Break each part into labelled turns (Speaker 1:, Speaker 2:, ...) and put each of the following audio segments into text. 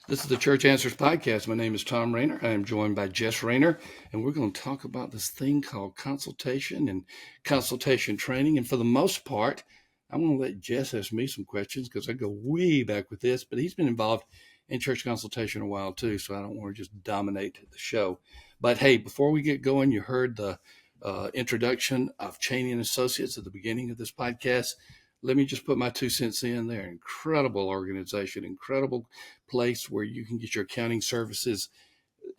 Speaker 1: This is the Church Answers podcast. My name is Thom Rainer. I am joined by Jess Rainer, and we're going to talk about this thing called consultation and consultation training. And for the most part, I'm going to let Jess ask me some questions because I go way back with this, but he's been involved in church consultation a while too, so I don't want to just dominate the show. But hey, before we get going, you heard the introduction of Cheney and Associates at the beginning of this podcast. Let me just put my 2 cents in there. Incredible organization, incredible place where you can get your accounting services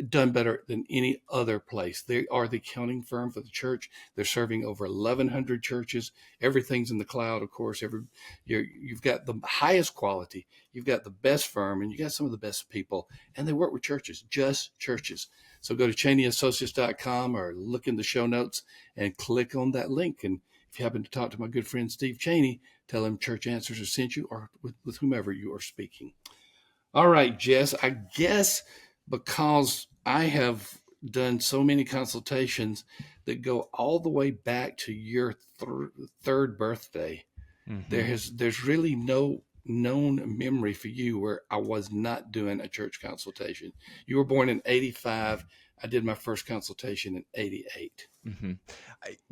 Speaker 1: done better than any other place. They are the accounting firm for the church. They're serving over 1,100 churches. Everything's in the cloud, of course. You've got the highest quality. You've got the best firm, and you got some of the best people. And they work with churches, just churches. So go to CheneyAssociates.com or look in the show notes and click on that link. And if you happen to talk to my good friend Steve Cheney, tell him Church Answers has sent you, or with whomever you are speaking. All right, Jess, I guess because I have done so many consultations that go all the way back to your third birthday, there's really no known memory for you where I was not doing a church consultation. You were born in 85. I did my first consultation in 88.
Speaker 2: Mm-hmm.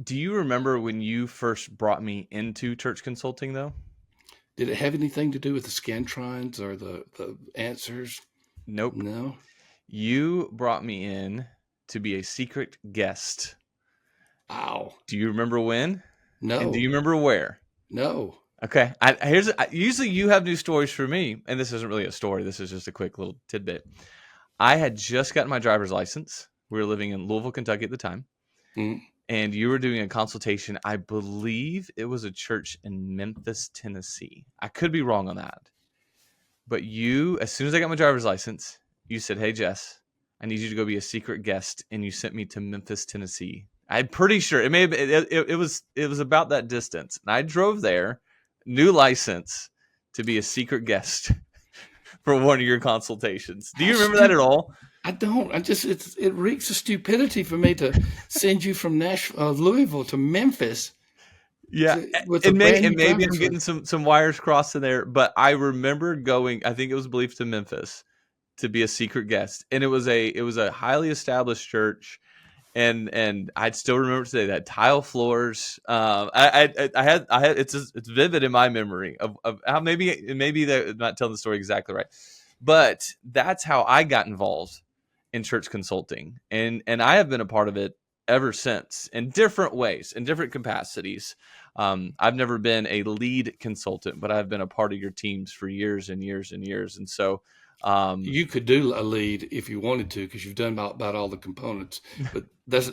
Speaker 2: Do you remember when you first brought me into church consulting, though?
Speaker 1: Did it have anything to do with the Scantrons or the answers?
Speaker 2: Nope.
Speaker 1: No.
Speaker 2: You brought me in to be a secret guest.
Speaker 1: Wow.
Speaker 2: Do you remember when?
Speaker 1: No.
Speaker 2: And do you remember where?
Speaker 1: No.
Speaker 2: Okay. Usually you have new stories for me, and this isn't really a story. This is just a quick little tidbit. I had just gotten my driver's license. We were living in Louisville, Kentucky at the time. Mm-hmm. And you were doing a consultation. I believe it was a church in Memphis, Tennessee. I could be wrong on that. But you, as soon as I got my driver's license, you said, "Hey, Jess, I need you to go be a secret guest." And you sent me to Memphis, Tennessee. I'm pretty sure it may have been, it was about that distance. And I drove there, new license, to be a secret guest for one of your consultations. Do you remember that at all?
Speaker 1: I don't. It reeks of stupidity for me to send you from Louisville to Memphis.
Speaker 2: Yeah, and maybe I'm getting some wires crossed in there, but I remember going. I think it was believed to Memphis to be a secret guest, and it was a highly established church, and I'd still remember today that tile floors. I had it's vivid in my memory of how maybe they're not telling the story exactly right, but that's how I got involved in church consulting, and I have been a part of it ever since in different ways, in different capacities. I've never been a lead consultant, but I've been a part of your teams for years and years and years. And so
Speaker 1: you could do a lead if you wanted to, because you've done about all the components, but that's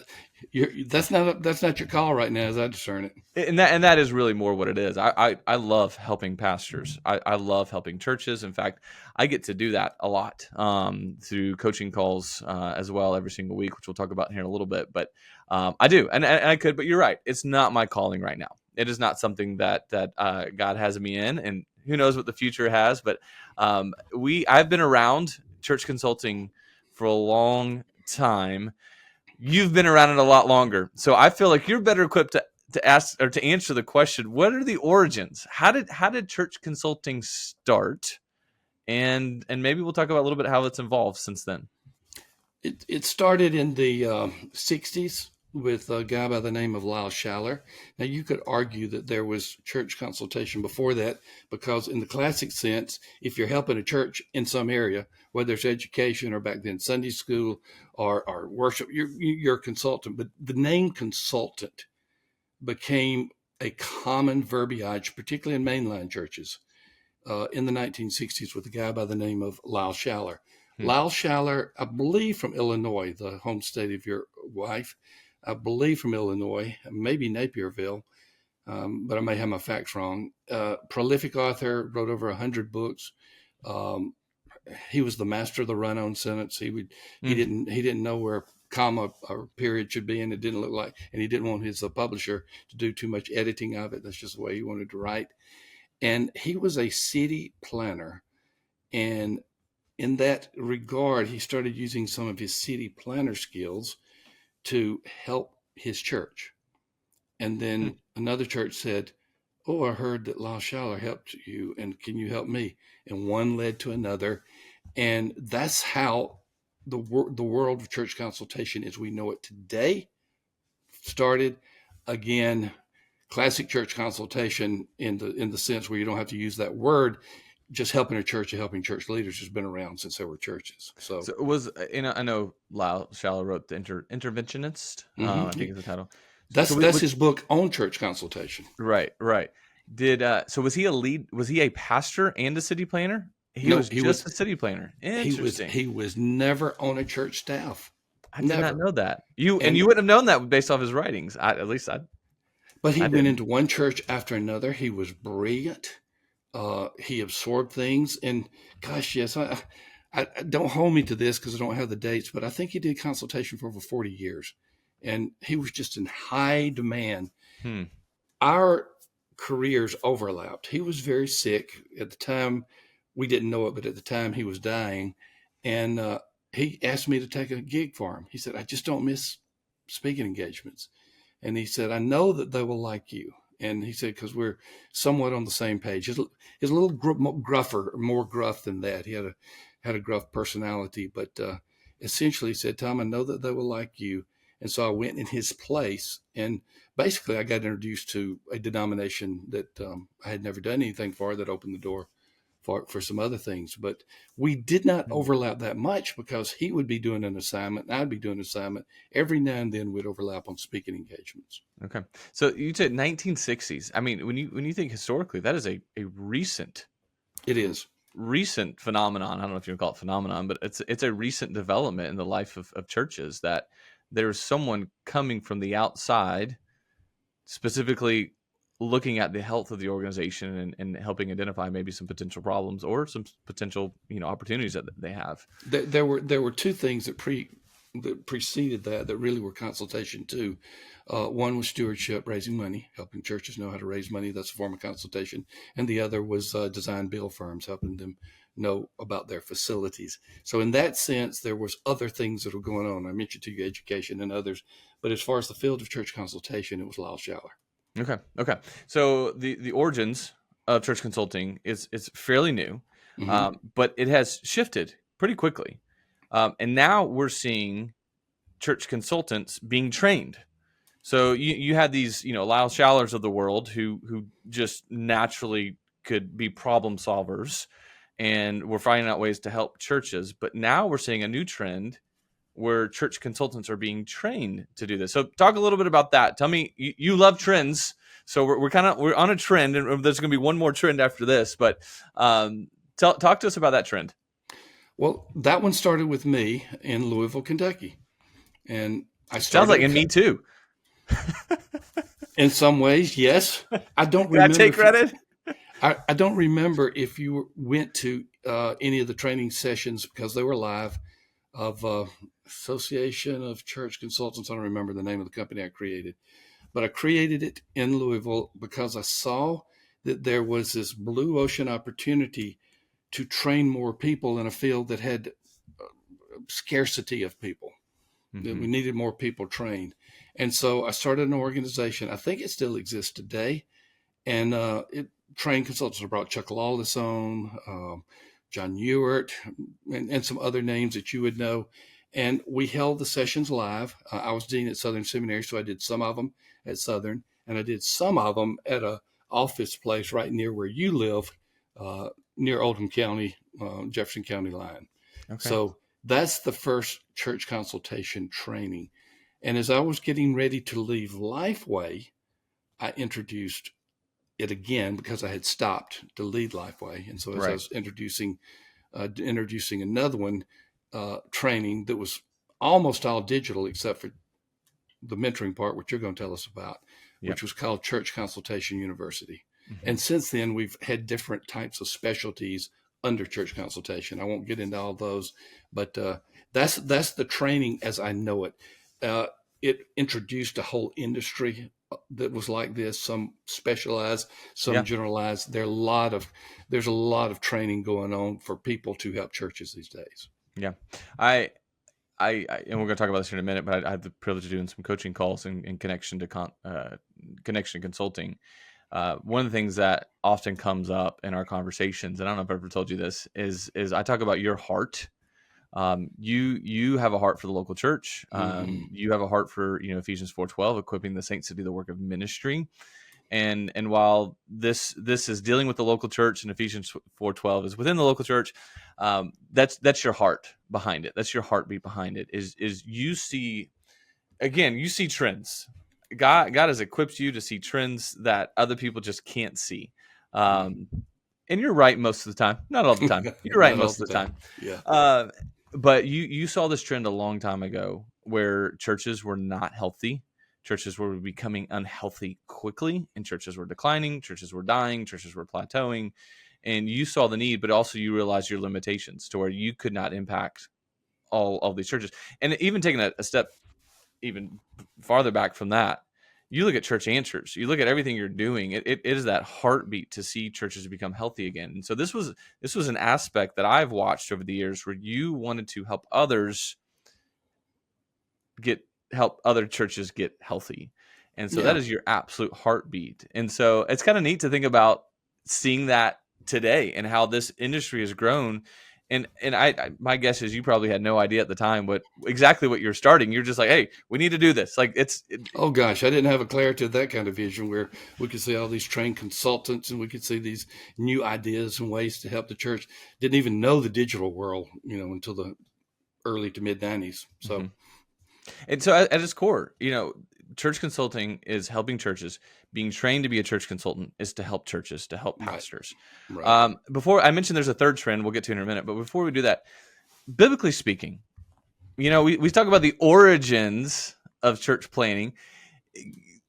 Speaker 1: not your call right now, as I discern it.
Speaker 2: And that is really more what it is. I love helping pastors. I love helping churches. In fact, I get to do that a lot through coaching calls as well every single week, which we'll talk about here in a little bit. But I do, and I could. But you're right. It's not my calling right now. It is not something that God has me in, and who knows what the future has. But I've been around church consulting for a long time. You've been around it a lot longer, so I feel like you're better equipped to ask or to answer the question: what are the origins? How did church consulting start? And maybe we'll talk about a little bit how it's evolved since then.
Speaker 1: It started in the 60s with a guy by the name of Lyle Schaller. Now, you could argue that there was church consultation before that, because in the classic sense, if you're helping a church in some area, whether it's education or back then Sunday school or worship, you're a consultant. But the name consultant became a common verbiage, particularly in mainline churches, in the 1960s with a guy by the name of Lyle Schaller. Lyle Schaller, I believe from Illinois, the home state of your wife, I believe from Illinois, maybe Napierville, but I may have my facts wrong. Prolific author, wrote over 100 books. He was the master of the run-on sentence. He didn't know where comma or period should be, and it didn't look like, and he didn't want his publisher to do too much editing of it. That's just the way he wanted to write. And he was a city planner, and in that regard, he started using some of his city planner skills to help his church. And then another church said, "Oh, I heard that Lyle Schaller helped you, and can you help me?" And one led to another. And that's how the world of church consultation as we know it today started. Again, classic church consultation in the sense where you don't have to use that word, just helping a church and helping church leaders has been around since there were churches. So
Speaker 2: So it was, I know Lyle Shallow wrote the Interventionist. I think is the title. So
Speaker 1: that's his book on church consultation.
Speaker 2: right, right. Did so was he a lead? Was he a pastor and a city planner? He
Speaker 1: No,
Speaker 2: was just a city planner. Interesting.
Speaker 1: he was never on a church staff.
Speaker 2: I did not
Speaker 1: Never.
Speaker 2: know that. You
Speaker 1: And
Speaker 2: wouldn't have known that based off his writings. At least
Speaker 1: but he
Speaker 2: I
Speaker 1: went
Speaker 2: didn't.
Speaker 1: into one church after another. He was brilliant. He absorbed things, and gosh, yes, I don't hold me to this because I don't have the dates, but I think he did consultation for over 40 years, and he was just in high demand.
Speaker 2: Hmm.
Speaker 1: Our careers overlapped. He was very sick at the time. We didn't know it, but at the time he was dying, and he asked me to take a gig for him. He said, "I just don't miss speaking engagements." And he said, "I know that they will like you." And he said, because we're somewhat on the same page. He's a little gruffer, more gruff than that. He had a gruff personality, but essentially he said, "Tom, I know that they will like you." And so I went in his place, and basically I got introduced to a denomination that I had never done anything for, that opened the door for some other things. But we did not
Speaker 2: Hmm.
Speaker 1: overlap that much because he would be doing an assignment and I'd be doing an assignment. Every now and then we'd overlap on speaking engagements.
Speaker 2: Okay. So you said 1960s. I mean, when you think historically, that is a
Speaker 1: It is.
Speaker 2: recent phenomenon. I don't know if you would call it phenomenon, but it's a recent development in the life of churches that there's someone coming from the outside, specifically looking at the health of the organization and helping identify maybe some potential problems or some potential opportunities that they have.
Speaker 1: There were two things that preceded that really were consultation too. One was stewardship, raising money, helping churches know how to raise money. That's a form of consultation. And the other was design build firms, helping them know about their facilities. So in that sense, there was other things that were going on. I mentioned to you education and others, but as far as the field of church consultation, it was Lyle Schaller.
Speaker 2: Okay. Okay. So the origins of church consulting is fairly new,
Speaker 1: Mm-hmm.
Speaker 2: but it has shifted pretty quickly, and now we're seeing church consultants being trained. So you had these Lyle Shallers of the world who just naturally could be problem solvers, and we're finding out ways to help churches. But now we're seeing a new trend where church consultants are being trained to do this. So talk a little bit about that. Tell me, you love trends. So we're on a trend, and there's going to be one more trend after this. But talk to us about that trend.
Speaker 1: Well, that one started with me in Louisville, Kentucky. And I
Speaker 2: Sounds like
Speaker 1: started
Speaker 2: in me too.
Speaker 1: in some ways, yes. I don't
Speaker 2: Can I
Speaker 1: remember
Speaker 2: take
Speaker 1: if you,
Speaker 2: credit?
Speaker 1: I don't remember if you went to any of the training sessions because they were live of Association of Church Consultants. I don't remember the name of the company I created, but I created it in Louisville because I saw that there was this blue ocean opportunity to train more people in a field that had scarcity of people. That we
Speaker 2: Mm-hmm.
Speaker 1: needed more people trained. And so I started an organization. I think it still exists today. And it trained consultants. I brought Chuck Lawless on, John Ewart, and some other names that you would know. And we held the sessions live. I was dean at Southern Seminary, so I did some of them at Southern, and I did some of them at a office place right near where you live, near Oldham County, Jefferson County line.
Speaker 2: Okay.
Speaker 1: So that's the first church consultation training. And as I was getting ready to leave Lifeway, I introduced it again because I had stopped to lead Lifeway. And so as I
Speaker 2: Right.
Speaker 1: was introducing another one, training that was almost all digital except for the mentoring part, which you're going to tell us about,
Speaker 2: Yep.
Speaker 1: which was called Church Consultation University.
Speaker 2: Mm-hmm.
Speaker 1: And since then, we've had different types of specialties under church consultation. I won't get into all those, but that's the training as I know it. It introduced a whole industry that was like this. Some specialized, some
Speaker 2: Yeah.
Speaker 1: generalized. There's a lot of training going on for people to help churches these days.
Speaker 2: Yeah. I and we're going to talk about this here in a minute, but I had the privilege of doing some coaching calls in connection to connection consulting. one of the things that often comes up in our conversations, and I don't know if I've ever told you this, is I talk about your heart. You have a heart for the local church. You have a heart for Ephesians 4:12, equipping the saints to do the work of ministry. And while this is dealing with the local church, and Ephesians 4:12 is within the local church, that's your heart behind it. That's your heartbeat behind it. Is you see trends. God has equipped you to see trends that other people just can't see. And you're right most of the time, not all the time. You're right
Speaker 1: Not all
Speaker 2: most of the time.
Speaker 1: Yeah.
Speaker 2: But you saw this trend a long time ago where churches were not healthy. Churches were becoming unhealthy quickly, and churches were declining, churches were dying, churches were plateauing, and you saw the need, but also you realized your limitations to where you could not impact all these churches. And even taking a step even farther back from that, you look at church answers, you look at everything you're doing, it is that heartbeat to see churches become healthy again. And so this was an aspect that I've watched over the years where you wanted to help other churches get healthy. And so that is your absolute heartbeat. And so it's kind of neat to think about seeing that today and how this industry has grown. And I my guess is you probably had no idea at the time exactly what you're starting. You're just like, hey, we need to do this. Like
Speaker 1: Oh gosh, I didn't have a clarity of that kind of vision where we could see all these trained consultants and we could see these new ideas and ways to help the church. Didn't even know the digital world, until the early to mid 90s. So,
Speaker 2: and so at its core, church consulting is helping churches. Being trained to be a church consultant is to help churches, to help pastors.
Speaker 1: Right.
Speaker 2: Before I mentioned there's a third trend we'll get to in a minute, but before we do that, biblically speaking, we talk about the origins of church planning.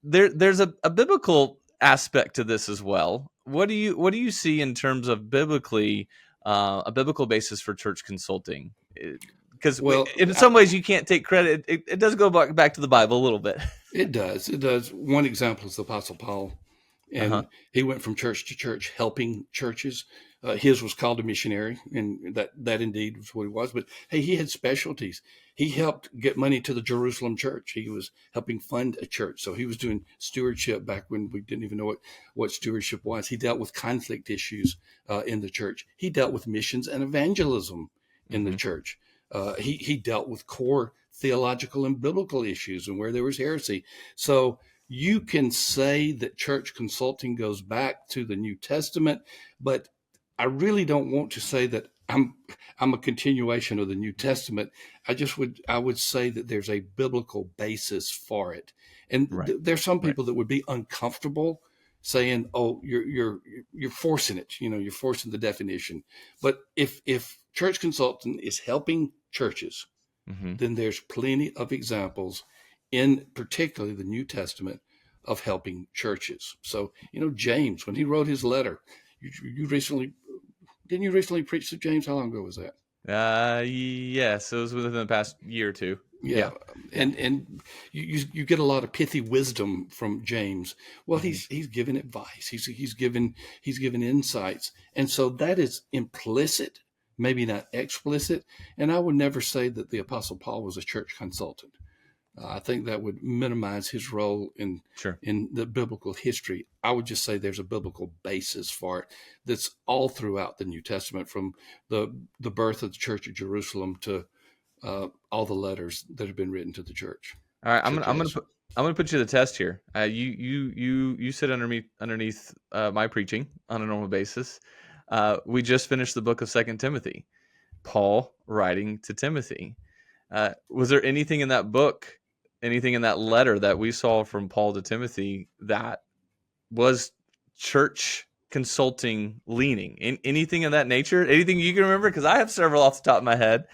Speaker 2: There's a biblical aspect to this as well. What do you see in terms of biblically a biblical basis for church consulting? Because in some ways you can't take credit. It does go back to the Bible a little bit.
Speaker 1: It does. It does. One example is the Apostle Paul, and he went from church to church helping churches. His was called a missionary, and that indeed was what he was. But hey, he had specialties. He helped get money to the Jerusalem church. He was helping fund a church. So he was doing stewardship back when we didn't even know what stewardship was. He dealt with conflict issues in the church. He dealt with missions and evangelism in the church. He dealt with core theological and biblical issues and where there was heresy. So you can say that church consulting goes back to the New Testament, but I really don't want to say that I'm a continuation of the New Testament. I would say that there's a biblical basis for it. And there's some people that would be uncomfortable saying, "Oh, you're forcing it. You're forcing the definition." But if church consultant is helping churches, then there's plenty of examples in particularly the New Testament of helping churches. So, James, when he wrote his letter, didn't you recently preach to James? How long ago was that?
Speaker 2: Yes, it was within the past year or two.
Speaker 1: Yeah. And you get a lot of pithy wisdom from James. Well, he's given advice. He's given insights. And so that is implicit, maybe not explicit. And I would never say that the Apostle Paul was a church consultant. I think that would minimize his role in the biblical history. I would just say there's a biblical basis for it that's all throughout the New Testament, from the birth of the Church of Jerusalem to all the letters that have been written to the church.
Speaker 2: All right, I'm gonna put you to the test here. You sit underneath my preaching on a normal basis. We just finished the book of 2 Timothy, Paul writing to Timothy. Was there anything in that book, anything in that letter that we saw from Paul to Timothy that was church consulting leaning? Anything of that nature? Anything you can remember? Because I have several off the top of my head.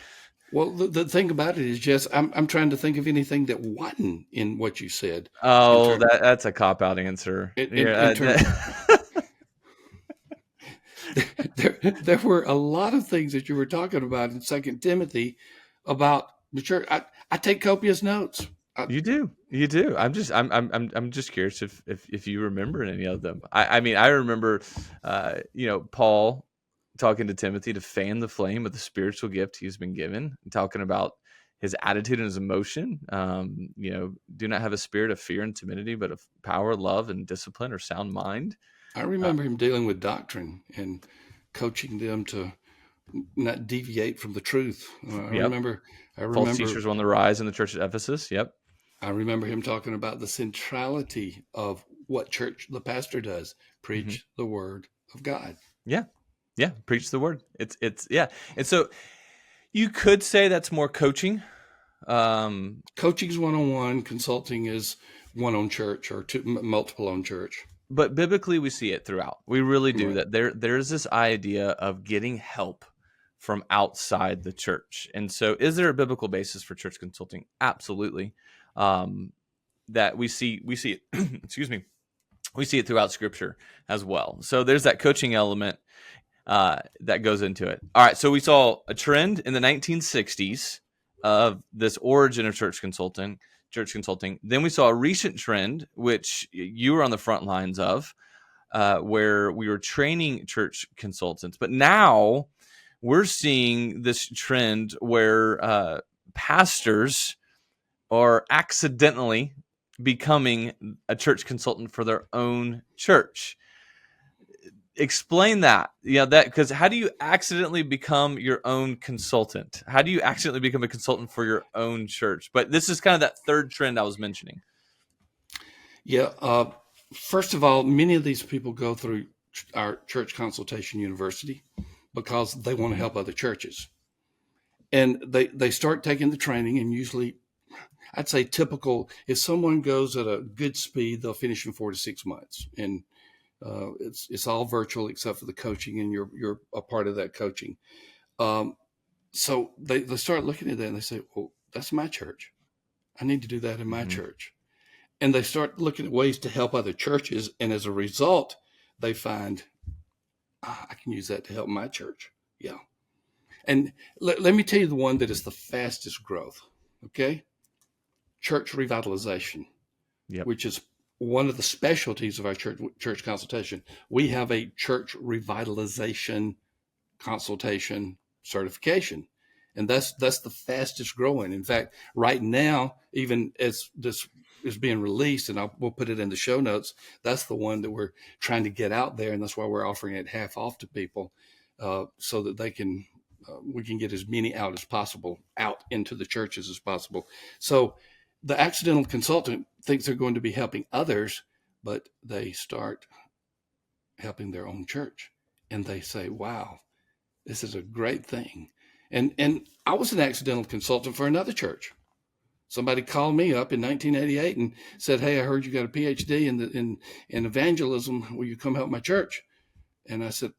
Speaker 1: Well, the thing about it is, Jess, I'm trying to think of anything that wasn't in what you said.
Speaker 2: Oh, that's a cop-out answer.
Speaker 1: There were a lot of things that you were talking about in 2 Timothy about the church. I take copious notes.
Speaker 2: You do. I'm just curious if you remember any of them. I mean, I remember, Paul talking to Timothy to fan the flame of the spiritual gift he's been given, and talking about, his attitude and his emotion. Do not have a spirit of fear and timidity, but of power, love, and discipline or sound mind.
Speaker 1: I remember him dealing with doctrine and coaching them to not deviate from the truth.
Speaker 2: Yep.
Speaker 1: I
Speaker 2: False
Speaker 1: remember,
Speaker 2: teachers were on the rise in the church at Ephesus. Yep.
Speaker 1: I remember him talking about the centrality of what church the pastor does: preach the word of God.
Speaker 2: Yeah. Yeah. Preach the word. It's yeah. And so you could say that's more coaching.
Speaker 1: Coaching is one-on-one. Consulting is one on church or multiple on church.
Speaker 2: But biblically, we see it throughout. We really do.
Speaker 1: Right.
Speaker 2: That there's this idea of getting help from outside the church. And so is there a biblical basis for church consulting? Absolutely. That we see it, excuse me, we see it throughout Scripture as well. So there's that coaching element that goes into it. All right, so we saw a trend in the 1960s of this origin of church consulting. Then we saw a recent trend, which you were on the front lines of, where we were training church consultants. But now we're seeing this trend where pastors are accidentally becoming a church consultant for their own church. Explain that. Yeah, that, because how do you accidentally become your own consultant? How do you accidentally become a consultant for your own church? But this is kind of that third trend I was mentioning.
Speaker 1: Yeah. First of all, many of these people go through our Church Consultation University because they want to help other churches. And they start taking the training, and usually, I'd say typical, if someone goes at a good speed, they'll finish in 4 to 6 months. And it's all virtual except for the coaching, and you're a part of that coaching. So they start looking at that and they say, well, that's my church. I need to do that in my church. And they start looking at ways to help other churches. And as a result, they find, I can use that to help my church. Yeah. And let me tell you the one that is the fastest growth. Okay. Church revitalization, which is one of the specialties of our church consultation. We have a church revitalization consultation certification, and that's the fastest growing. In fact, right now, even as this is being released, and we'll put it in the show notes, that's the one that we're trying to get out there, and that's why we're offering it half off to people, so that they can we can get as many out as possible out into the churches as possible. So the accidental consultant thinks they're going to be helping others, but they start helping their own church, and they say, wow, this is a great thing. And I was an accidental consultant for another church. Somebody called me up in 1988 and said, hey, I heard you got a PhD in evangelism. Will you come help my church? And I said,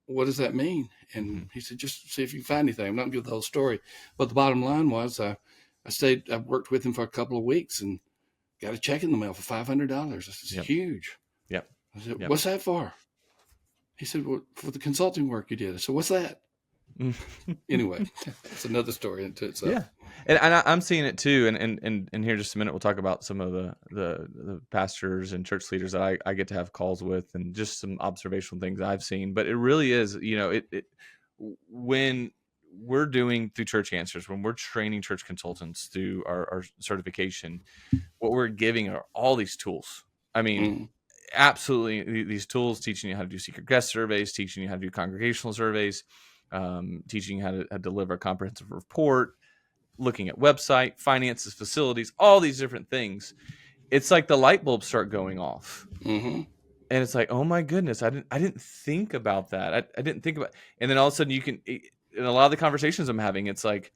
Speaker 1: what does that mean? And he said, just see if you can find anything. I'm not going to give the whole story. But the bottom line was I worked with him for a couple of weeks and got a check in the mail for $500. This is huge.
Speaker 2: Yep.
Speaker 1: I said, what's that for? He said, well, for the consulting work you did. I said, what's that? Anyway, it's another story into itself.
Speaker 2: Yeah. And I'm seeing it too. And in here just a minute, we'll talk about some of the pastors and church leaders that I get to have calls with, and just some observational things I've seen. But it really is, when we're doing through Church Answers, when we're training church consultants through our certification, what we're giving are all these tools. I mean, absolutely, these tools teaching you how to do secret guest surveys, teaching you how to do congregational surveys, teaching you how to deliver a comprehensive report, looking at website, finances, facilities, all these different things. It's like the light bulbs start going off. And it's like, oh my goodness, I didn't think about that. I didn't think about, and then all of a sudden you can, in a lot of the conversations I'm having, it's like,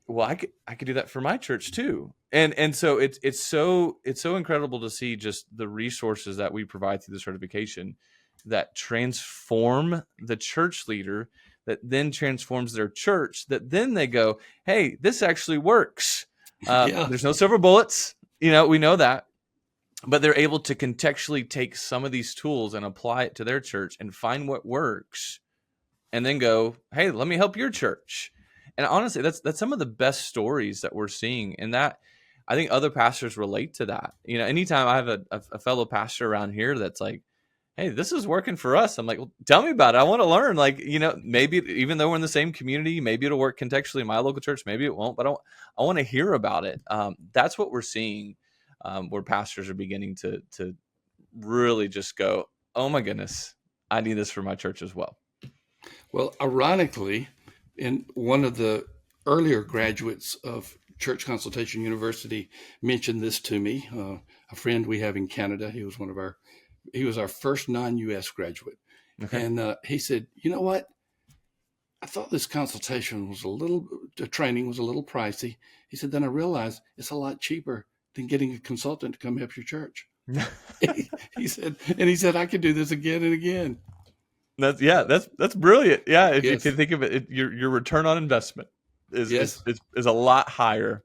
Speaker 2: well, I could do that for my church too. And so it's so incredible to see just the resources that we provide through the certification that transform the church leader, that then transforms their church, that then they go, hey, this actually works. There's no silver bullets. We know that. But they're able to contextually take some of these tools and apply it to their church and find what works, and then go, hey, let me help your church. And honestly, that's some of the best stories that we're seeing. And that, I think other pastors relate to that. Anytime I have a fellow pastor around here that's like, hey, this is working for us. I'm like, well, tell me about it. I want to learn. Like, maybe even though we're in the same community, maybe it'll work contextually in my local church, maybe it won't, but I want to hear about it. That's what we're seeing, where pastors are beginning to really just go, oh my goodness, I need this for my church as well.
Speaker 1: Well, ironically, in one of the earlier graduates of Church Consultation University mentioned this to me. A friend we have in Canada. He was our first non-U.S. graduate,
Speaker 2: Okay.
Speaker 1: and he said, "You know what? I thought this training was a little pricey." He said, "Then I realized it's a lot cheaper than getting a consultant to come help your church." he said, "I could do this again and again."
Speaker 2: That's brilliant. Yeah, if you
Speaker 1: Yes,
Speaker 2: can think of it, your return on investment is is
Speaker 1: yes.
Speaker 2: is, is a lot higher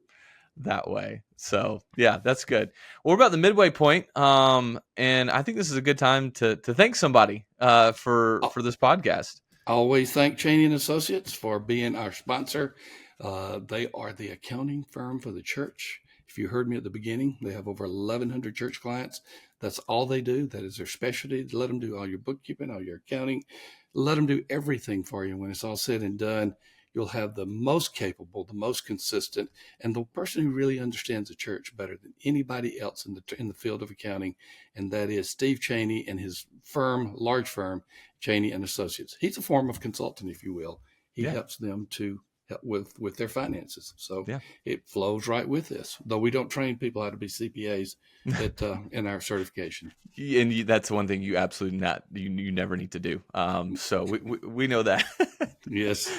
Speaker 2: that way. So yeah, that's good. Well, we're about the midway point, and I think this is a good time to thank somebody for this podcast.
Speaker 1: I always thank Cheney and Associates for being our sponsor. They are the accounting firm for the church. If you heard me at the beginning, they have over 1,100 church clients. That's all they do. That is their specialty. Let them do all your bookkeeping, all your accounting. Let them do everything for you. When it's all said and done, you'll have the most capable, the most consistent, and the person who really understands the church better than anybody else in the field of accounting, and that is Steve Cheney and his firm, large firm, Cheney and Associates. He's a form of consultant, if you will. He
Speaker 2: Yeah,
Speaker 1: helps them to help with their finances. So
Speaker 2: yeah.
Speaker 1: it flows right with this. Though we don't train people how to be CPAs in our certification.
Speaker 2: And that's one thing you absolutely you never need to do. So we know that.
Speaker 1: Yes.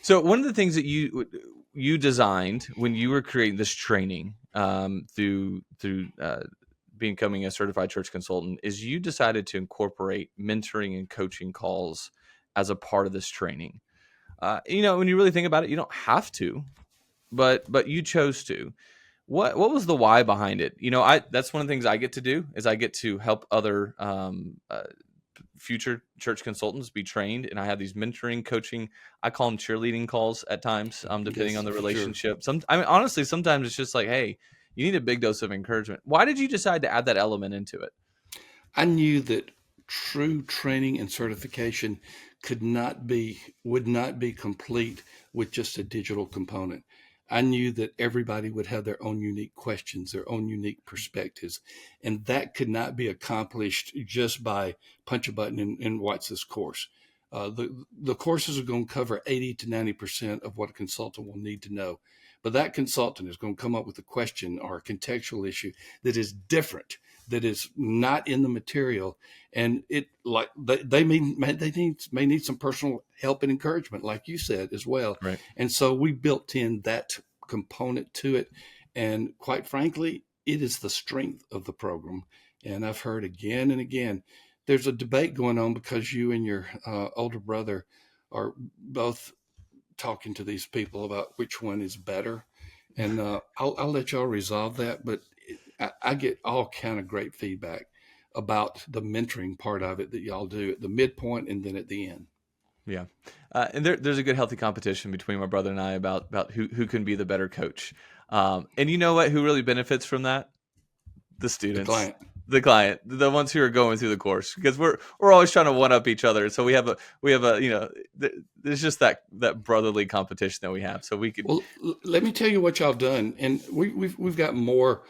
Speaker 2: So one of the things that you designed when you were creating this training, through becoming a certified church consultant, is you decided to incorporate mentoring and coaching calls as a part of this training. When you really think about it, you don't have to, but you chose to. What was the why behind it? That's one of the things I get to do is I get to help other future church consultants be trained, and I have these mentoring, coaching. I call them cheerleading calls at times, depending
Speaker 1: Yes,
Speaker 2: on the
Speaker 1: for sure.
Speaker 2: relationship. Honestly, sometimes it's just like, hey, you need a big dose of encouragement. Why did you decide to add that element into it?
Speaker 1: I knew that true training and certification would not be complete with just a digital component. I knew that everybody would have their own unique questions, their own unique perspectives, and that could not be accomplished just by punch a button and watch this course. The courses are going to cover 80 to 90% of what a consultant will need to know. But that consultant is going to come up with a question or a contextual issue that is different, that is not in the material, and it like they may need some personal help and encouragement, like you said as well.
Speaker 2: Right.
Speaker 1: And so we built in that component to it, and quite frankly, it is the strength of the program. And I've heard again and again, there's a debate going on because you and your older brother are both talking to these people about which one is better, and I'll let y'all resolve that. But I get all kind of great feedback about the mentoring part of it that y'all do at the midpoint and then at the end.
Speaker 2: Yeah, and there's a good healthy competition between my brother and I about who can be the better coach. And you know what? Who really benefits from that? The
Speaker 1: The
Speaker 2: students,
Speaker 1: client.
Speaker 2: the client, the ones who are going through the course, because we're always trying to one up each other. So we have a there's just that brotherly competition that we have. So we could.
Speaker 1: Well, let me tell you what y'all done, and we've got more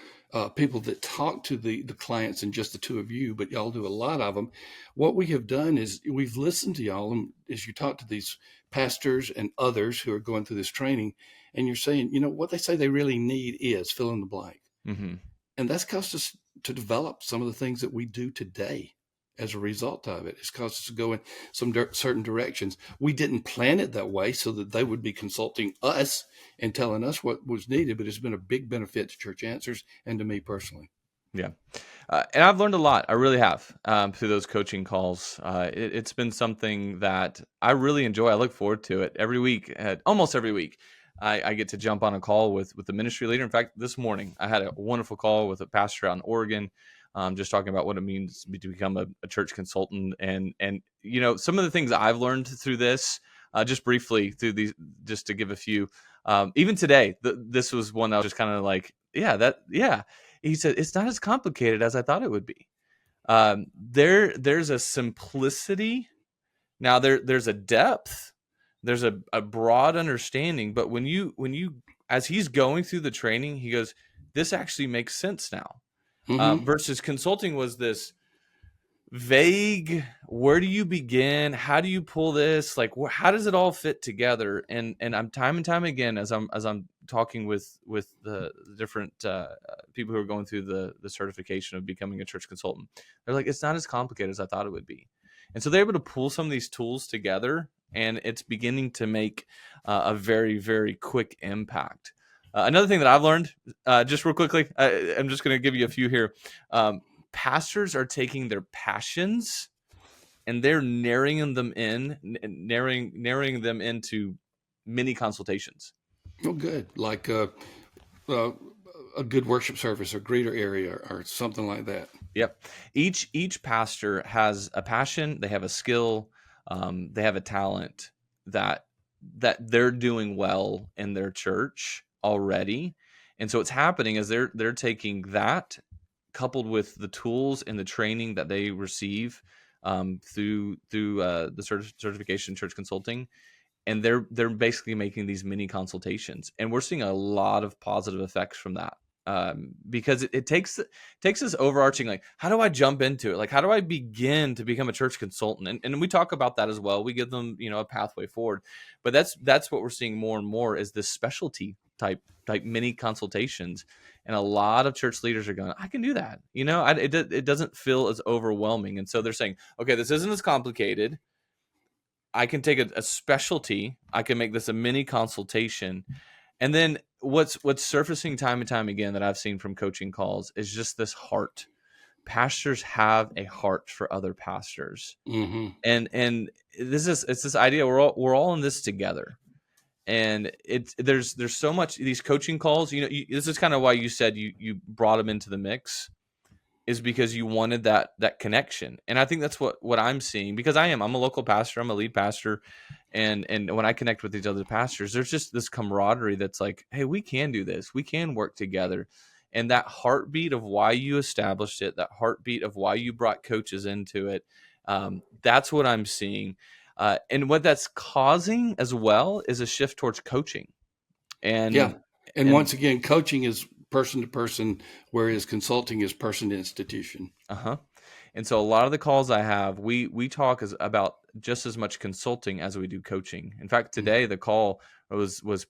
Speaker 1: people that talk to the clients than just the two of you, but y'all do a lot of them. What we have done is we've listened to y'all, and as you talk to these pastors and others who are going through this training, and you're saying, what they say they really need is fill in the blank,
Speaker 2: Mm-hmm.
Speaker 1: and that's caused us to develop some of the things that we do today. As a result of it, it's caused us to go in some certain directions. We didn't plan it that way so that they would be consulting us and telling us what was needed, but it's been a big benefit to Church Answers and to me personally.
Speaker 2: Yeah. And I've learned a lot. I really have, through those coaching calls. It's been something that I really enjoy. I look forward to it every week. Almost every week, I get to jump on a call with the ministry leader. In fact, this morning I had a wonderful call with a pastor out in Oregon, just talking about what it means to become a church consultant, and some of the things I've learned through this. Just briefly through these, just to give a few. Even today, this was one that I was just kind of like, yeah. He said, it's not as complicated as I thought it would be. There's a simplicity. Now there's a depth, there's a broad understanding, but when you as he's going through the training, he goes, this actually makes sense now.
Speaker 1: Mm-hmm.
Speaker 2: Versus consulting was this vague, where do you begin, how do you pull this, like how does it all fit together? And I'm time and time again, as I'm talking with the different people who are going through the certification of becoming a church consultant, they're like, it's not as complicated as I thought it would be. And so they're able to pull some of these tools together, and it's beginning to make a very, very quick impact. Another thing that I've learned, just real quickly, I'm just going to give you a few here. Pastors are taking their passions and they're narrowing them into mini consultations.
Speaker 1: Oh, good. Like uh, a good worship service or greeter area or something like that.
Speaker 2: Yep. Each pastor has a passion. They have a skill. They have a talent that they're doing well in their church already. And so what's happening is they're taking that, coupled with the tools and the training that they receive through the certification church consulting, and they're basically making these mini consultations, and we're seeing a lot of positive effects from that, because it takes this overarching, like, how do I jump into it, like how do I begin to become a church consultant, and we talk about that as well. We give them a pathway forward, but that's what we're seeing more and more is this specialty type mini consultations, and a lot of church leaders are going, I can do that. It doesn't feel as overwhelming, and so they're saying, okay, this isn't as complicated. I can take a specialty. I can make this a mini consultation. And then what's surfacing time and time again that I've seen from coaching calls is just this heart. Pastors have a heart for other pastors.
Speaker 1: Mm-hmm.
Speaker 2: And it's this idea we're all in this together. And there's so much these coaching calls, this is kind of why you said you brought them into the mix, is because you wanted that connection. And I think that's what I'm seeing, because I'm a local pastor, I'm a lead pastor. And when I connect with these other pastors, there's just this camaraderie that's like, hey, we can do this. We can work together. And that heartbeat of why you established it, that heartbeat of why you brought coaches into it, that's what I'm seeing. And what that's causing as well is a shift towards coaching.
Speaker 1: Yeah.
Speaker 2: And
Speaker 1: And once again, coaching is person to person, whereas consulting is person to institution.
Speaker 2: uh-huh. And so a lot of the calls I have, we talk about just as much consulting as we do coaching. In fact, today the call was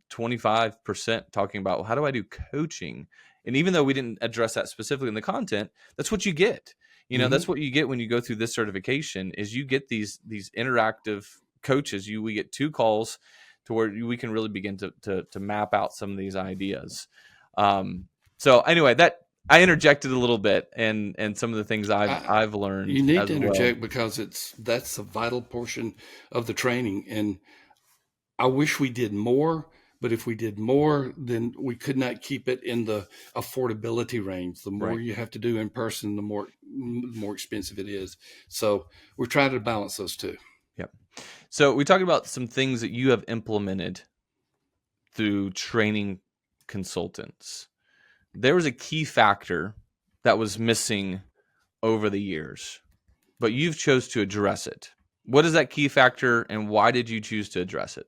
Speaker 2: 25% talking about, well, how do I do coaching? And even though we didn't address that specifically in the content, that's what you get. That's what you get when you go through this certification, is you get these interactive coaches. We get 2 calls to where we can really begin to map out some of these ideas. So anyway, that I interjected a little bit, and some of the things I've learned.
Speaker 1: You need
Speaker 2: as
Speaker 1: to interject
Speaker 2: well.
Speaker 1: because that's a vital portion of the training. And I wish we did more, but if we did more, then we could not keep it in the affordability range. The more
Speaker 2: Right.
Speaker 1: you have to do in person, the more expensive it is. So we're trying to balance those two.
Speaker 2: Yep. So we talked about some things that you have implemented through training consultants. There was a key factor that was missing over the years, but you've chose to address it. What is that key factor, and why did you choose to address it?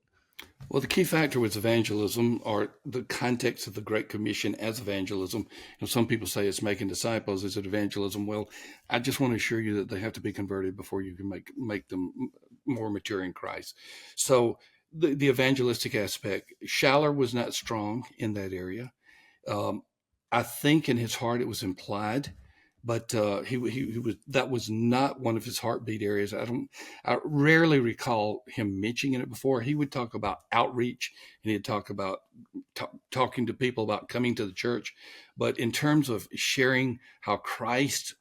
Speaker 1: Well, the key factor was evangelism, or the context of the Great Commission as evangelism. Some people say it's making disciples. Is it evangelism? Well, I just want to assure you that they have to be converted before you can make them more mature in Christ. So the evangelistic aspect, Schaller was not strong in that area. I think in his heart it was implied, but he was, that was not one of his heartbeat areas. I rarely recall him mentioning it before. He would talk about outreach, and he'd talk about talking to people about coming to the church, but in terms of sharing how Christ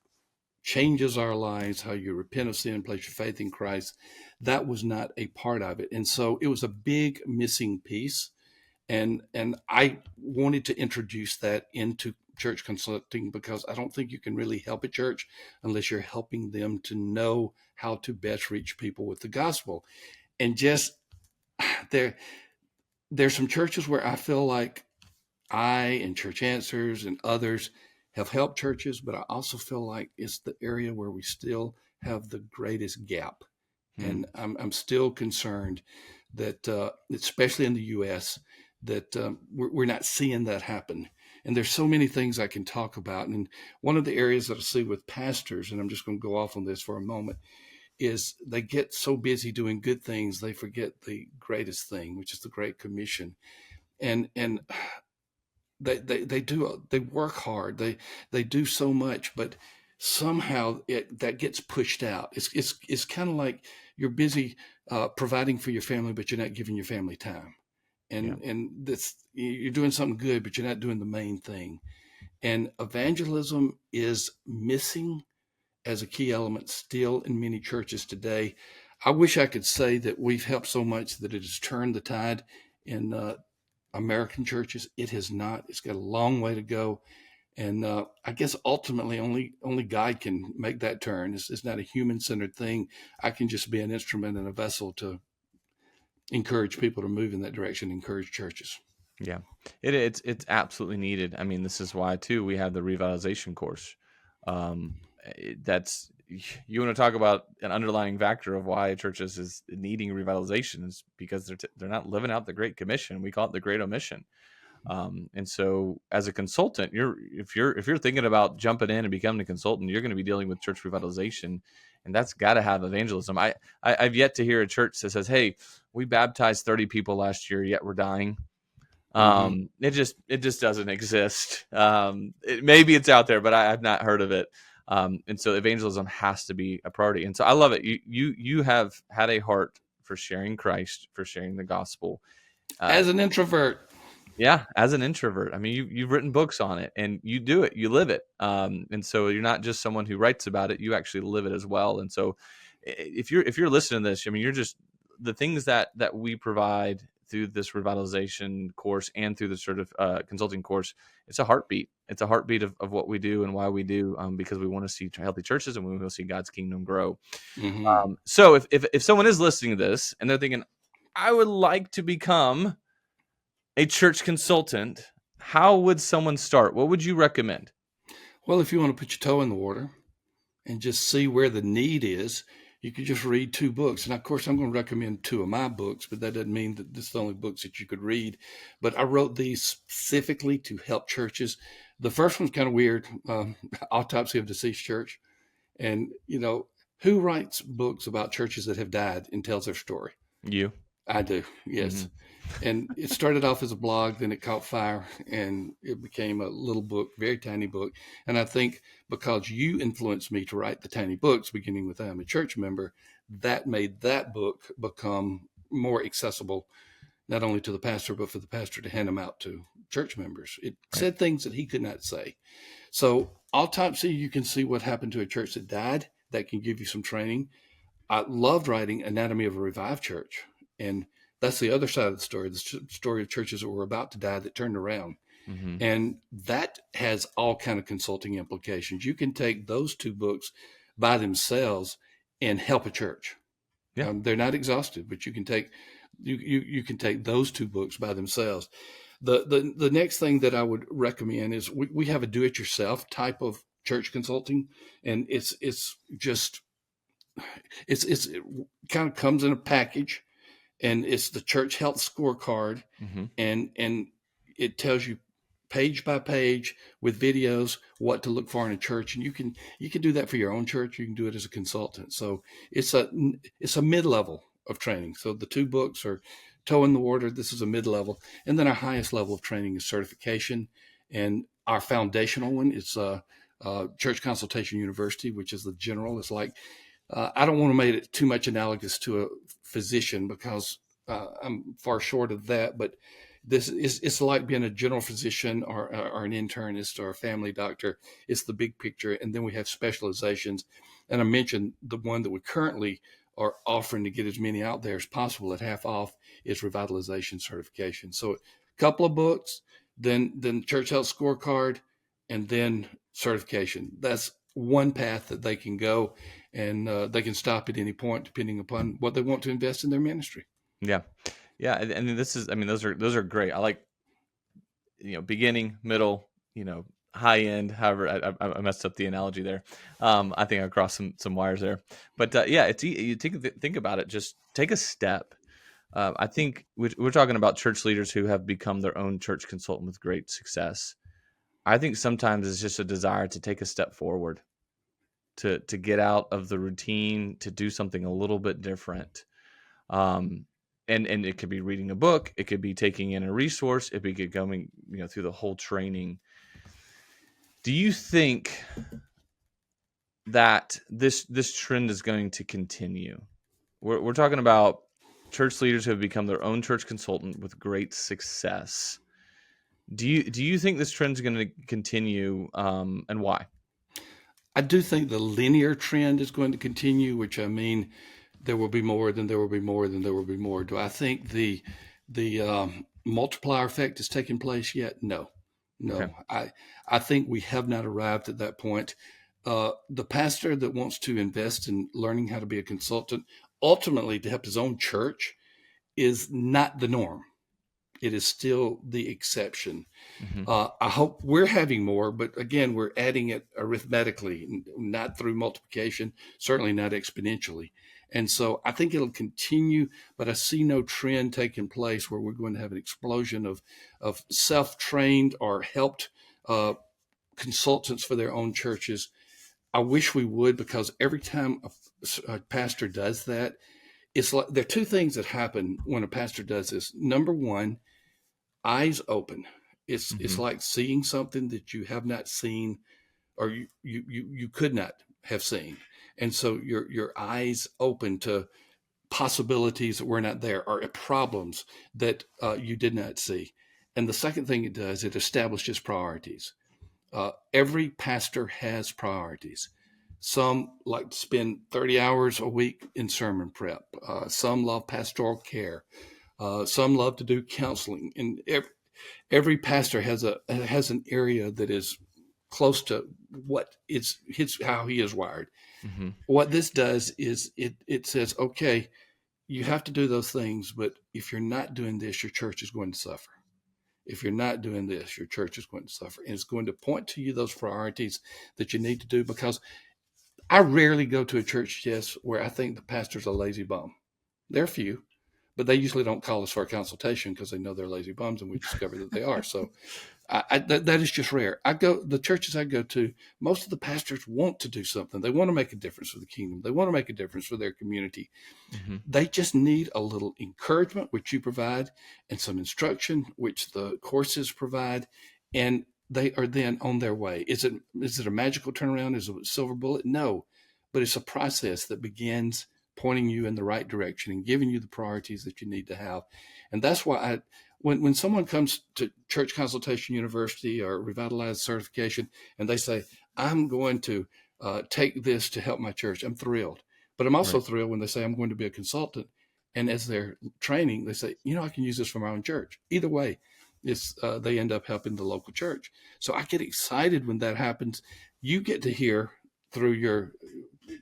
Speaker 1: changes our lives, how you repent of sin, place your faith in Christ, that was not a part of it. And so it was a big missing piece. And I wanted to introduce that into church consulting, because I don't think you can really help a church unless you're helping them to know how to best reach people with the gospel. And just there's some churches where I feel like I and Church Answers and others have helped churches, but I also feel like it's the area where we still have the greatest gap. And I'm still concerned that, especially in the U.S., that we're not seeing that happen. And there's so many things I can talk about. And one of the areas that I see with pastors, and I'm just going to go off on this for a moment, is they get so busy doing good things, they forget the greatest thing, which is the Great Commission. And they work hard, they do so much, but somehow that gets pushed out. It's kind of like you're busy providing for your family, but you're not giving your family time.
Speaker 2: Yeah.
Speaker 1: And this, you're doing something good, but you're not doing the main thing. And evangelism is missing as a key element still in many churches today. I wish I could say that we've helped so much that it has turned the tide in American churches. It has not. It's got a long way to go. And I guess ultimately only God can make that turn. It's not a human-centered thing. I can just be an instrument and a vessel to encourage people to move in that direction, encourage churches.
Speaker 2: Yeah, it's absolutely needed. I mean, this is why too we have the revitalization course. That's, you want to talk about an underlying factor of why churches is needing revitalization, is because they're not living out the Great Commission. We call it the Great Omission. And so, as a consultant, if you're thinking about jumping in and becoming a consultant, you're going to be dealing with church revitalization, and that's got to have evangelism. I've yet to hear a church that says, "Hey, we baptized 30 people last year, yet we're dying."
Speaker 1: Mm-hmm.
Speaker 2: It just doesn't exist. Maybe it's out there, but I've not heard of it. And so evangelism has to be a priority. And so I love it. You have had a heart for sharing Christ, for sharing the gospel.
Speaker 1: As an introvert.
Speaker 2: Yeah, as an introvert. I mean, you've written books on it, and you do it, you live it. And so you're not just someone who writes about it; you actually live it as well. And so, if you're listening to this, I mean, you're just, the things that we provide through this revitalization course and through the sort of consulting course. It's a heartbeat. It's a heartbeat of what we do and why we do, because we want to see healthy churches and we want to see God's kingdom grow.
Speaker 1: Mm-hmm.
Speaker 2: So if someone is listening to this and they're thinking, I would like to become a church consultant, how would someone start? What would you recommend?
Speaker 1: Well, if you want to put your toe in the water and just see where the need is, you could just read two books. And of course, I'm going to recommend two of my books, but that doesn't mean that this is the only books that you could read. But I wrote these specifically to help churches. The first one's kind of weird, Autopsy of Deceased Church. And, who writes books about churches that have died and tells their story?
Speaker 2: You.
Speaker 1: I do, yes. And it started off as a blog, then it caught fire, and it became a little book, very tiny book. And I think because you influenced me to write the tiny books, beginning with I'm a Church Member, that made that book become more accessible, not only to the pastor, but for the pastor to hand them out to church members. It said things that he could not say. So Autopsy, you can see what happened to a church that died. That can give you some training. I loved writing Anatomy of a Revived Church. And that's the other side of the story of churches that were about to die that turned around.
Speaker 2: Mm-hmm.
Speaker 1: And that has all kind of consulting implications. You can take those two books by themselves and help a church.
Speaker 2: Yeah.
Speaker 1: They're not exhaustive, but you can take those two books by themselves. The next thing that I would recommend is we have a do-it-yourself type of church consulting, and it kind of comes in a package. And it's the Church Health Scorecard, and it tells you page by page with videos what to look for in a church, and you can do that for your own church. You can do it as a consultant. So it's a mid-level of training. So the two books are toe in the water. This is a mid-level, and then our highest level of training is certification, and our foundational one is Church Consultation University, which is the general. It's like, I don't want to make it too much analogous to a physician because I'm far short of that, but it's like being a general physician or an internist or a family doctor. It's the big picture. And then we have specializations. And I mentioned the one that we currently are offering to get as many out there as possible at half off is revitalization certification. So a couple of books, then Church Health Scorecard, and then certification. That's one path that they can go, and they can stop at any point depending upon what they want to invest in their ministry.
Speaker 2: Yeah. Yeah. And those are great. I like, beginning, middle, high end. However, I messed up the analogy there. I think I crossed some wires there. But yeah, you think about it. Just take a step. I think we're talking about church leaders who have become their own church consultant with great success. I think sometimes it's just a desire to take a step forward, to get out of the routine, to do something a little bit different. Um, and it could be reading a book, it could be taking in a resource, it could be going through the whole training. Do you think that this trend is going to continue? We're talking about church leaders who have become their own church consultant with great success. Do you think this trend is going to continue, and why?
Speaker 1: I do think the linear trend is going to continue, which I mean, there will be more, then there will be more, then there will be more. Do I think the multiplier effect is taking place yet? No,
Speaker 2: Okay.
Speaker 1: no. I think we have not arrived at that point. The pastor that wants to invest in learning how to be a consultant, ultimately to help his own church, is not the norm. It is still the exception.
Speaker 2: Hmm.
Speaker 1: I hope we're having more, but again, we're adding it arithmetically, not through multiplication, certainly not exponentially. And so I think it'll continue, but I see no trend taking place where we're going to have an explosion of self trained or helped uh, consultants for their own churches. I wish we would, because every time a pastor does that, it's like there are two things that happen when a pastor does this. Number one, eyes open. It's
Speaker 2: Hmm.
Speaker 1: like seeing something that you have not seen, or you could not have seen, and so your eyes open to possibilities that were not there, or problems that you did not see. And the second thing it does, it establishes priorities. Every pastor has priorities. Some like to spend 30 hours a week in sermon prep. Some love pastoral care. Some love to do counseling. And every pastor has an area that is close to what it's his how he is wired.
Speaker 2: Hmm.
Speaker 1: What this does is it says, okay, you have to do those things, but if you're not doing this, your church is going to suffer. If you're not doing this, your church is going to suffer. And it's going to point to you those priorities that you need to do, because I rarely go to a church, yes, where I think the pastor's a lazy bum. There are few, but they usually don't call us for a consultation because they know they're lazy bums, and we discover that they are. So that is just rare. The churches I go to, most of the pastors want to do something. They want to make a difference for the kingdom. They want to make a difference for their community.
Speaker 2: Hmm.
Speaker 1: They just need a little encouragement, which you provide, and some instruction, which the courses provide, and they are then on their way. Is it a magical turnaround? Is it a silver bullet? No, but it's a process that begins pointing you in the right direction and giving you the priorities that you need to have. And that's why when someone comes to Church Consultation University or Revitalized Certification and they say, I'm going to take this to help my church, I'm thrilled. But I'm also
Speaker 2: Right.
Speaker 1: thrilled when they say I'm going to be a consultant. And as they're training, they say, I can use this for my own church. Either way, they end up helping the local church. So I get excited when that happens. You get to hear through your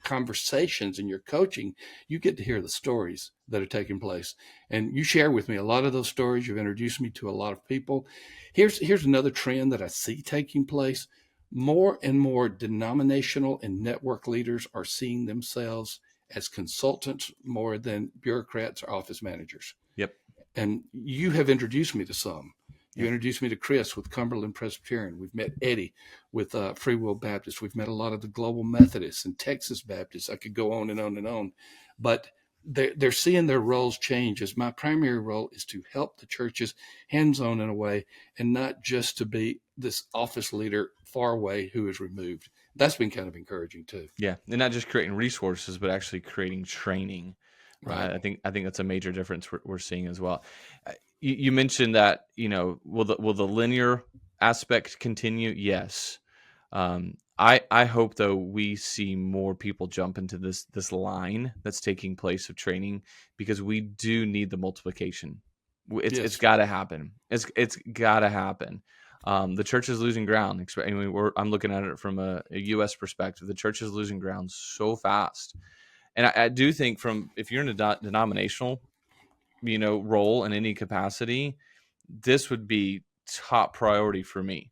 Speaker 1: conversations and your coaching, you get to hear the stories that are taking place. And you share with me a lot of those stories. You've introduced me to a lot of people. Here's another trend that I see taking place. More and more denominational and network leaders are seeing themselves as consultants more than bureaucrats or office managers.
Speaker 2: Yep.
Speaker 1: And you have introduced me to some. You
Speaker 2: Yep.
Speaker 1: introduced me to Chris with Cumberland Presbyterian. We've met Eddie with Free Will Baptist. We've met a lot of the Global Methodists and Texas Baptists. I could go on and on and on. But they're seeing their roles change. As my primary role is to help the churches hands-on in a way, and not just to be this office leader far away who is removed. That's been kind of encouraging too.
Speaker 2: Yeah, and not just creating resources, but actually creating training.
Speaker 1: Right.
Speaker 2: I think that's a major difference we're seeing as well. You mentioned that will the linear aspect continue? Yes. I hope though we see more people jump into this line that's taking place of training, because we do need the multiplication. It's
Speaker 1: Yes.
Speaker 2: got to happen. It's got to happen. The church is losing ground. I mean, I'm looking at it from a U.S. perspective. The church is losing ground so fast, and I do think if you're in a denominational, role in any capacity, this would be top priority for me.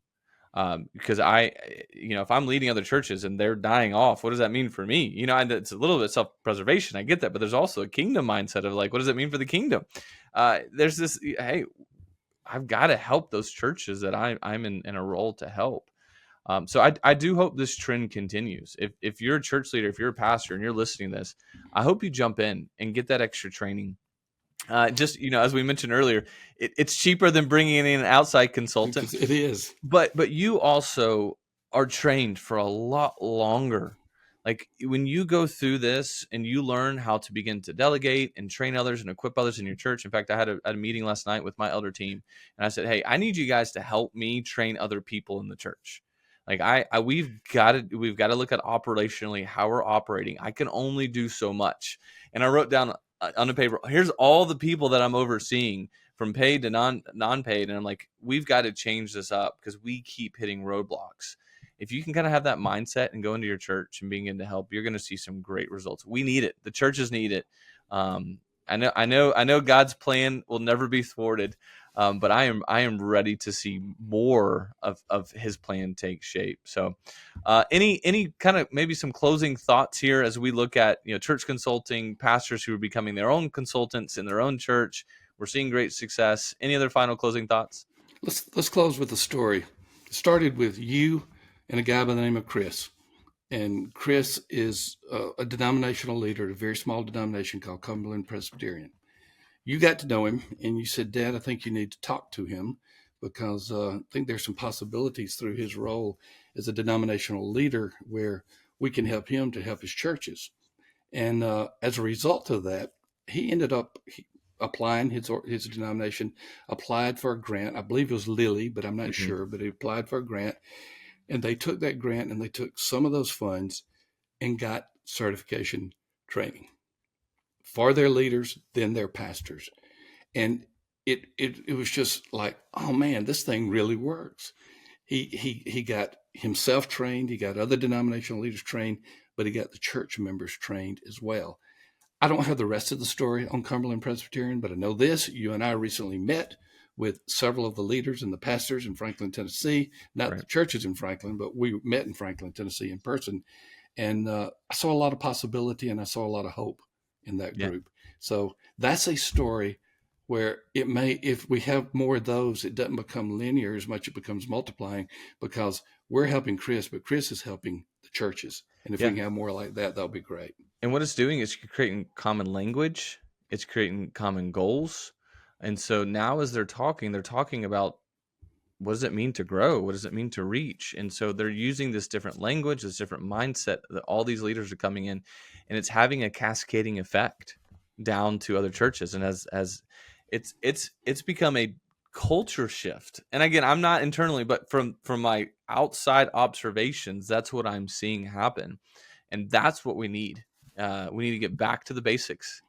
Speaker 2: Because if I'm leading other churches and they're dying off, what does that mean for me? And it's a little bit self-preservation. I get that, but there's also a kingdom mindset of like, what does it mean for the kingdom? There's this, hey, I've got to help those churches that I'm in a role to help. So I do hope this trend continues. If you're a church leader, if you're a pastor and you're listening to this, I hope you jump in and get that extra training. As we mentioned earlier, it's cheaper than bringing in an outside consultant.
Speaker 1: It is.
Speaker 2: But you also are trained for a lot longer. Like when you go through this and you learn how to begin to delegate and train others and equip others in your church. In fact, I had a meeting last night with my elder team, and I said, hey, I need you guys to help me train other people in the church. Like we've got to look at operationally how we're operating. I can only do so much. And I wrote down on the paper, here's all the people that I'm overseeing from paid to non-paid. And I'm like, we've got to change this up because we keep hitting roadblocks. If you can kind of have that mindset and go into your church and begin to help, you're going to see some great results. We need it. The churches need it. I know God's plan will never be thwarted. But I am ready to see more of his plan take shape. So any kind of maybe some closing thoughts here as we look at church consulting, pastors who are becoming their own consultants in their own church. We're seeing great success. Any other final closing thoughts?
Speaker 1: Let's close with a story. It started with you and a guy by the name of Chris. And Chris is a denominational leader at a very small denomination called Cumberland Presbyterian. You got to know him and you said, Dad, I think you need to talk to him because I think there's some possibilities through his role as a denominational leader where we can help him to help his churches. And as a result of that, he ended up applying. His denomination applied for a grant. I believe it was Lilly, but I'm not sure. But he applied for a grant. And they took that grant and they took some of those funds and got certification training for their leaders, then their pastors. And it was just like, oh man, this thing really works. He got himself trained, he got other denominational leaders trained, but he got the church members trained as well. I don't have the rest of the story on Cumberland Presbyterian, but I know this. You and I recently met with several of the leaders and the pastors in Franklin, Tennessee, not the churches in Franklin, but we met in Franklin, Tennessee in person. And I saw a lot of possibility and I saw a lot of hope in that group. So that's a story where it may, if we have more of those, it doesn't become linear as much, it becomes multiplying because we're helping Chris, but Chris is helping the churches. And if we can have more like that, that'll be great.
Speaker 2: And what it's doing is creating common language. It's creating common goals. And so now as they're talking about what does it mean to grow? What does it mean to reach? And so they're using this different language, this different mindset that all these leaders are coming in, and it's having a cascading effect down to other churches. And as it's become a culture shift. And again, I'm not internally, but from my outside observations, that's what I'm seeing happen. And that's what we need. We need to get back to the basics: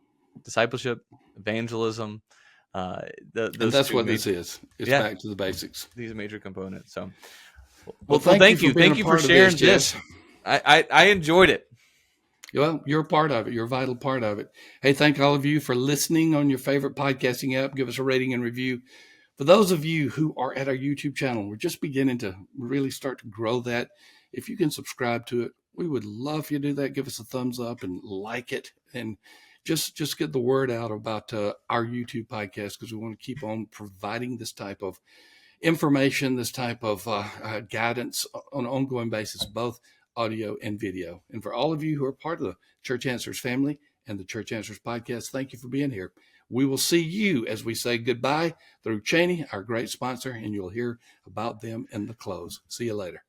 Speaker 2: discipleship, evangelism.
Speaker 1: And that's what this is. It's back to the basics.
Speaker 2: These major components. So,
Speaker 1: well thank you.
Speaker 2: Thank you for sharing this. I enjoyed it.
Speaker 1: Well, you're a part of it. You're a vital part of it. Hey, thank all of you for listening on your favorite podcasting app. Give us a rating and review. For those of you who are at our YouTube channel, we're just beginning to really start to grow that. If you can subscribe to it, we would love for you to do that. Give us a thumbs up and like it. And just get the word out about our YouTube podcast because we want to keep on providing this type of information, this type of guidance on an ongoing basis, both audio and video. And for all of you who are part of the Church Answers family and the Church Answers podcast, thank you for being here. We will see you as we say goodbye through Cheney, our great sponsor, and you'll hear about them in the close. See you later.